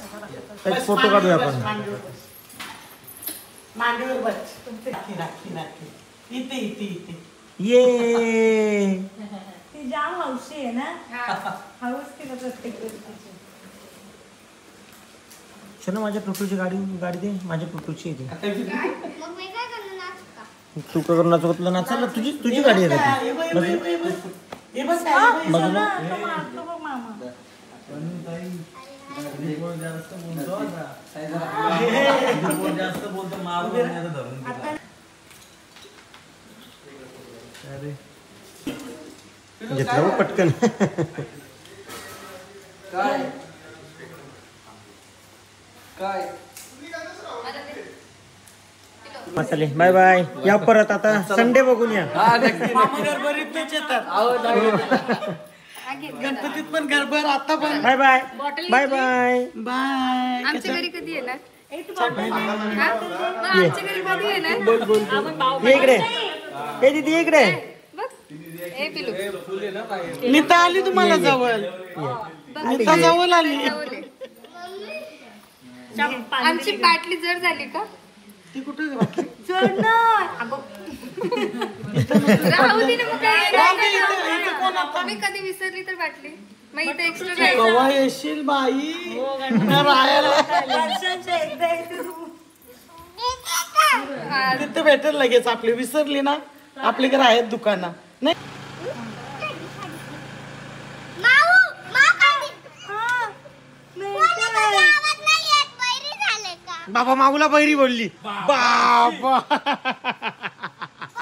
एक फोटो काढूया आपण. मांडीवर बस. राखी राखी राखी इथे इथे इथे. ये ती जाम हौशी आहे ना. हौस तिला प्रत्येक गोष्टीची. शोना माझ्या टुटूची गाडी दे. माझ्या टुटूची येते. मग मी काय करणार नाच का? तू का करणार चुकलं ना. चल तुझी गाडी आहे का ती? हे बघ हे बघ बाजूला. तो मारतो बघ मामा. जास्त बोलतो मारून धरून. घेतलं बघ पटकन. मसाले बाय बाय. या परत आता संडे बघून या. मामा गरबरीतच येतात. गणपतीत पण गरबर आता पण. Bye bye bye bye bye. आमच्या घरी कधी येणार? ये. आमच्या घरी कधी येणार? बोल बोल ये इकडे. ए दीदी ये इकडे. बघ ए पिलू नीता आली तुम्हाला जवळ. नीता जवळ आली. आमची बाटली जड झाली का? ती कुठे राखी? चढ ना. राहू दे ना मग काय. इथे कोण आता? मी कधी विसरली तर बाटली मग इथे एक्स्ट्रा कवा येशील बाई राहायला. वर्षांच्या एकदा येते तू. तिथे भेटेल लगेच. आपली विसरली ना. आपल्याकडे आहेत दुकानं. नाही माऊ माऊ काय कोणी माझ्या आवाज नाही येत. बैरी झाले का? बाबा माऊला बैरी बोलली. बाबा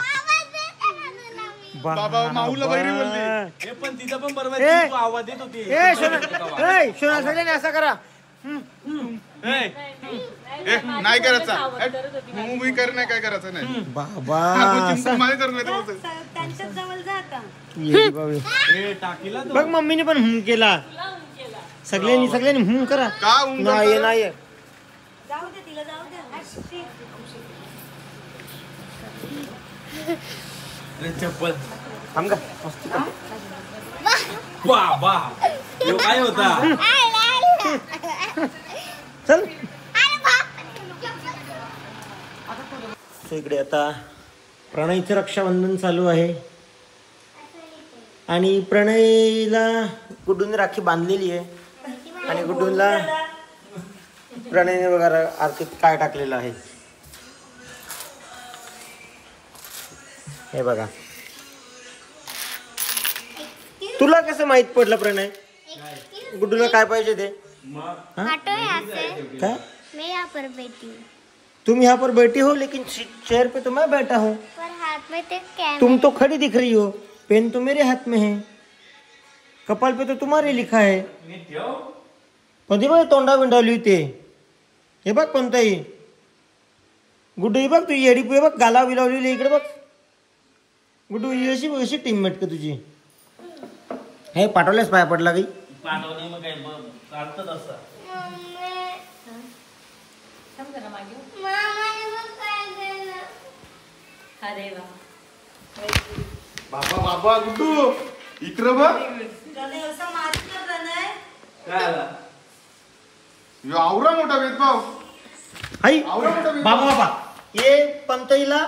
आवाज देते ना तुला मी. बाबा माऊला बैरी बोलली. हे पण तिथं पण बरोबर ए. तू आवाज देत होती. ए सोना सगळ्यांनी असं करा. नाही करायचा. मूवी कर नाही काय करायचं नाही. बाबा मला तर नाही तर बोलतोय. त्यांच्या जवळ जा आता. ये बाबा. हे टाकीला बघ मम्मीने पण केला. सगळ्यांनी करा. का हुं नाही करतो? नाही जाऊ दे तिला जाऊ दे. चप्पल थांब का मस्ती कर. बाबा ह्यो काय होता? चल अरे बाप. सो इकडे आता प्रणयचं रक्षाबंधन चालू आहे आणि प्रणयला गुड्डूने राखी बांधलेली आहे आणि गुड्डूला प्रणयने बघा आरतीत काय टाकलेलं आहे हे बघा. तुला कसं माहित पडलं प्रणय गुड्डूला काय पाहिजे ते? ऑटो यहाँ से काय मैं यहाँ पर बैठी हूँ तुम यहाँ पर बैठी हो लेकिन चेयर पे तो मैं बैठा हूँ. पर हाथ में तो कैमरा. तुम तो खड़ी दिख रही हो. पेन तो मेरे हाथ में है. कपाल पे तो तुम्हारे लिखा है. कोणती बघ तोंडा बिंडावली ते हे बघ कोणताही गुड्डू ही बघ तू येडी पुढे बघ गाला बिलावलेली इकडे बघ गुड्डू ही अशी अशी टीममेट का तुझी हे पाठवल्यास पाया पडला काही पाठवणे मग काय चालतच असं. मामाने मग काय केलं? अरे वा. बाबा बाबा गुड्डू इकडं बघ. त्याने असं मारलं प्रणय. काय आला? ह्यो आवरा मोठा भेदभाव. आई आवरा मोठा भेदभाव. बाबा बाबा ये पंतईला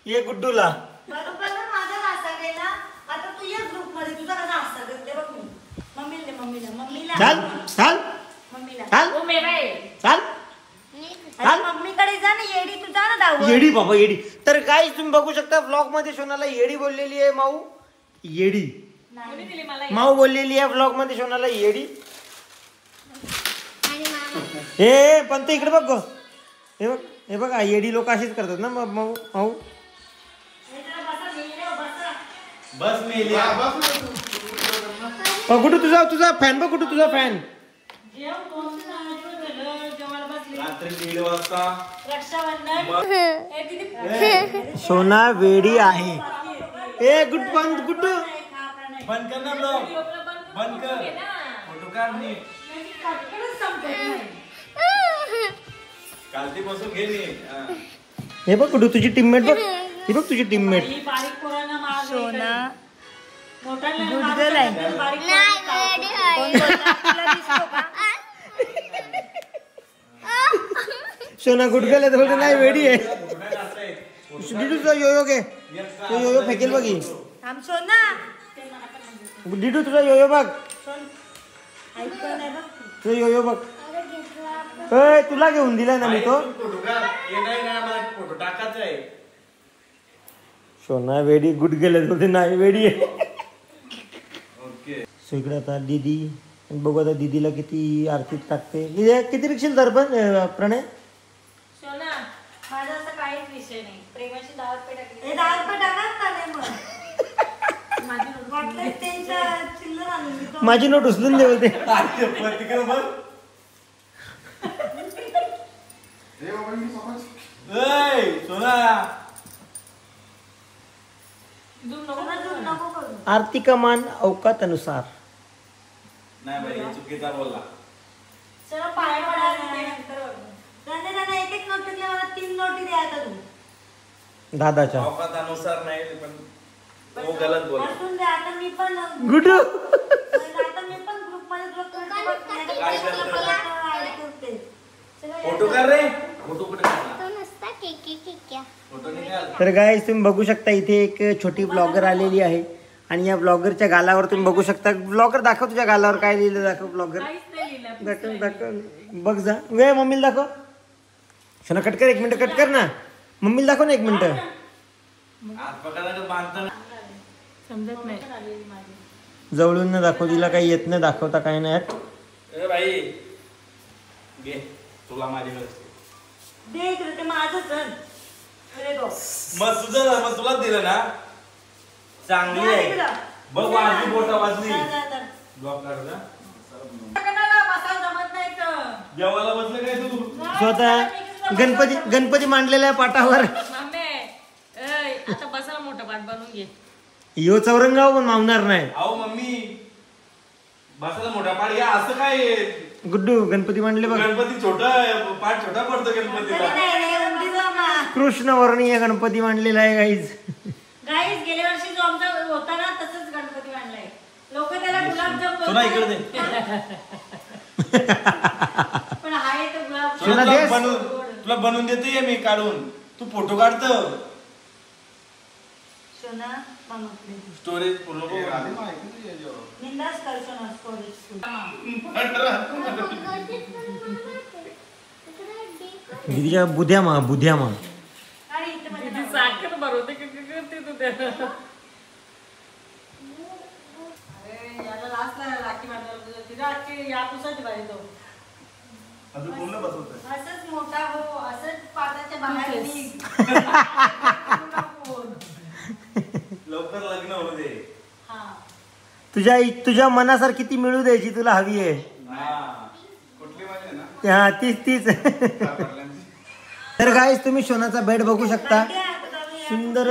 ये गुड्डूला बरोबर ना माझा घासा गेला. आता तू या ग्रुप मध्ये तुझा कसा घासा करते बघ मी. मम्मीला चाल चाल मम्मीला. चाल ओ मेरे चाल अरे मम्मीकडे जा ना येडी तू जा ना धावत. येडी बाबा येडी. तर काय तुम्ही बघू शकता व्लॉग मध्ये सोनाला येडी बोललेली आहे माऊ येडी कोणी दिली मला? माऊ बोललेली आहे व्लॉग मध्ये सोनाला येडी. आणि मामा हे पंत इकडे बघ गं. हे बघ येडी लोक अशीच करतात ना माऊ माऊ बस मी कुठं तुझा फॅन बघ, कुठं तुझा फॅन. रात्री 1:30 वाजता रक्षाबंधन सोना वेडी आहे. ए गुड बंद गुड्डू. बंद कर ना ब्लॉग, बंद कर, फोटो काढ नी. कालती बसून घे नी. हे बघ कुठं तुझी टीममेट बघ, ही बघ तुझी टीममेट. सोना नाही वेडी आहे. सोना गुडगल आहे तर नाही वेडी आहे. डिडू तुझा योयो घे, तो योयो फेकेल बघ. आम सोना डिडू तुझा योयो बघ, ऐकतो नाही बघ. तुझा योयो बघ. ए तुला घेऊन दिला ना मी तो. फोटो काढ. हे नाही ना, मला फोटो टाकायचा आहे. सोना वेडी गुडगल आहे तर नाही वेडी आहे. ओके. सो इकडे आता दीदी बघू, आता दीदीला किती आरतीत टाकते. किती रिक्षेल तर पण प्रणय. सोना माझा असं काहीच विषय नाही, प्रेमाची 10 रुपये टाकली. हे 10 रुपये टाकत का नाही मग? वाटलं त्यांच्या चिल्लर आणून देतो. माझी नोट उचलून दे बोलते. तिकडे बघ. सोना सोना दूध नको करू. आरती का मान अवकात अनुसार. नाही बाई, हे चुकीचा बोलला. चला पाय पडा नंतर त्यांना एक एक नोट दिल्या, मला 3 नोटी द्या आता तू. दादाच्या अनुसार नाही, पण तो गलत बोलला. असून द्या. आता मी पण गुडू आता मी पण ग्रुप मध्ये काय करते. फोटो कर रे. फोटो कुठे काढला? तो नुसता केक. फोटो निघाल. तर गाईस तुम्ही बघू शकता इथे एक छोटी ब्लॉगर आलेली आहे आणि या ब्लॉगरच्या गालावर तुम्ही बघू शकता. ब्लॉगर दाखव तुझ्या गालावर काय लिहिलं, दाखव ब्लॉगर. दाखव दाखव बघ जा. वे मम्मीला दाखव. शोना कट कर, 1 मिनिट कट कर ना. मम्मीला दाखव ना 1 मिनिट. हात पकडायला बांधता ना. समजत नाही. जवळून न दाखव, तिला काही येत नाही दाखवता काय नाही. ए बाई घे, तुला माझी दे इकडे, ते माझं सण. अरे गो मग तुझं, मग तुलाच दिलं ना. चांगली आहे बघ. वाजली बोटा वाजली. ब्लॉक काढ जा. जमत नाही तर जेवायला बसलं काय तू? स्वतः गणपती मांडलेल्या पाटावर मम्मी आता बसायला मोठं पाठ बनवून घे. यो चौरंगाव पण मावणार नाही. अहो मम्मी, बसायला मोठा पाठ घ्या. असं काय आहे? गुड्डू गणपती मांडले बघ. गणपती छोटा, पाठ छोटा पडतो गणपतीला. कृष्ण वर्णीय गणपती मांडलेला आहे गाईज. गाईस गेल्या वर्षी जो आमचा होता ना तसंच गणपती मांडलाय. लोक त्याला गुलाबजाम सोना इकडे दे. पण आहे तर गुलाब. सोना तुला देस. तुला बनवून देते मी काढून. तू फोटो काढतो. सोना मामा स्टोरेज पूर्ण निंदाच कर सोना स्टोरेज. दीदीच्या बुद्ध्या मा आणि इथे माझ्या साखर भरवते की करते तू त्या. अरे याला लास्टला राखी बांधायला तिला राखी या पुसाची बाई तो. अजून पूर्ण बसवत. असंच मोठा हो, असंच पाटाच्या बाहेर निघ. लवकर लग्न होऊ दे. तुझ्या मनासारखी ती मिळू द्यायची तुला हवी आहे. कुठली माझी ना? हा तीच. तर गाईस तुम्ही सोनाचा बेड बघू शकता. सुंदर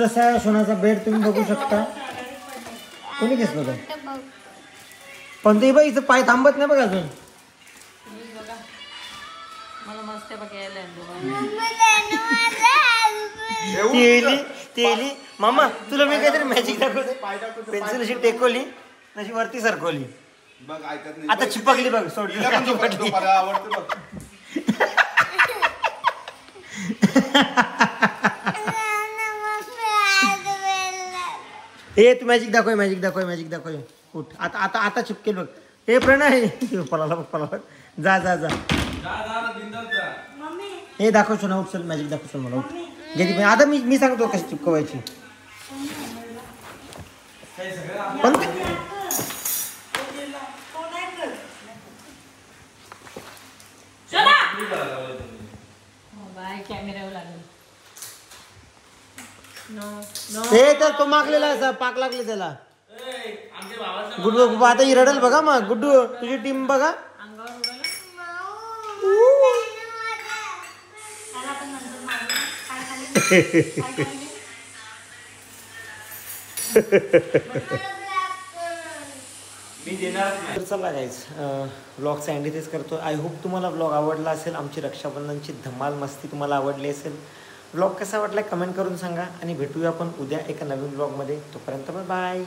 असा सोनाचा बेड तुम्ही बघू शकता. कोणी घेतलं होतं? पण ते बाई पाय थांबत नाही बघ अजून. मला मस्त बघायला तेली मामा तुला मी काहीतरी मॅजिक दाखवते. पेन्सिल अशी टेकवली अशी वरती सरकवली. बघ ऐकत नाही. आता चिपकली बघ. सोडली. आवडते बघ. ए तू मॅजिक दाखव. उठ आता चिपकेल बघ. हे प्रणय पळाला जा बिंदास जा. हे दाखव सोना. उठ चल मॅजिक दाखव चल मला. उठ घे. आता मी सांगतो कशी चिपकवायची. पण बाय कॅमेरावर लागेल. हे तर तो मागलेला असा पाक लागले त्याला. आमच्या भावाचा गुड्डू आता ही रडल बघा मग. गुड्डू तुझी टीम बघा. मी देणारच नाही. तर चला गाईज व्लॉगचा एंड इथेच करतो. आय होप तुम्हाला व्लॉग आवडला असेल. आमची रक्षाबंधनची धमाल मस्ती तुम्हाला आवडली असेल. व्लॉग कसा वाटला कमेंट करून सांगा आणि भेटूया आपण उद्या एका नवीन व्लॉगमध्ये. तोपर्यंत बाय.